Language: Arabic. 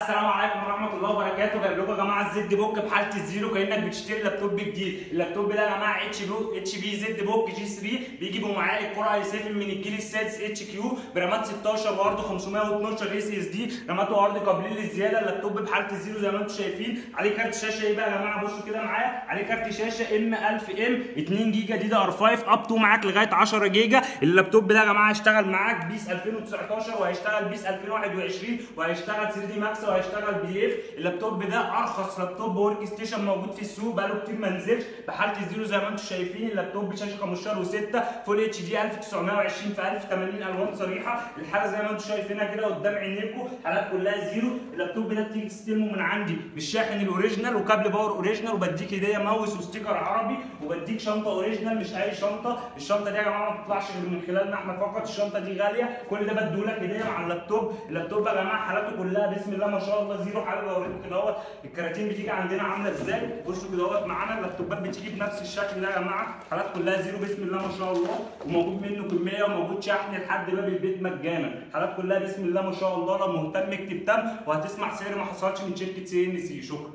السلام عليكم ورحمه الله وبركاته. جايب لكم يا جماعه الزد بوك بحاله الزيرو كانك بتشتري لابتوب جديد. اللابتوب ده يا جماعه اتش بي زد بوك جي 3 بيجي بمعالج كور اي 7 من الجيل السادس اتش كيو برامات 16 وعرض 512 اس اس دي، رامات وعرض قابلين للزياده. اللابتوب بحاله الزيرو زي ما انتم شايفين. عليه كارت شاشه ايه بقى يا جماعه؟ بصوا كده معايا، عليه كارت شاشه ام 1000 ام 2 جيجا دي ار 5 اب تو معاك لغايه 10 جيجا. اللابتوب ده يا جماعه هيشتغل معاك بيس 2019 وهيشتغل بيس 2021 وهيشتغل 3 دي ماكس وهيشتغل بي. اللابتوب ده ارخص لابتوب ورك ستيشن موجود في السوق، بقاله كتير ما نزلش. بحاله الزيرو زي ما انتم شايفين. اللابتوب بشاشه 15 و6 فول اتش دي 1920 في 1080 الوان صريحه. الحاله زي ما انتم شايفينها كده قدام عينيكم، حالات كلها زيرو. اللابتوب ده بتيجي تستلمه من عندي بالشاحن الاوريجينال وكابل باور اوريجينال، وبديك هديه ماوس وستيكر عربي، وبديك شنطه اوريجينال مش اي شنطه. الشنطه دي يا جماعه ما بتطلعش غير من خلالنا احنا فقط. الشنطه دي غاليه، كل ده بديهولك هديه مع اللابتوب. اللابتوب يا جماعه حالاته كلها بسم الله ما شاء الله زيرو. حابب اوريكم كده اهوت الكراتين بتيجي عندنا عامله ازاي. بصوا كده اهوت معانا اللابتوبات بتيجي بنفس الشكل ده يا جماعه، حالات كلها زيرو بسم الله ما شاء الله، وموجود منه كميه وموجود شحن لحد باب البيت مجانا. حالات كلها بسم الله ما شاء الله. لو مهتم اكتب تم وهتسمع سعر ما حصلش من شركه سي ان سي. شكرا.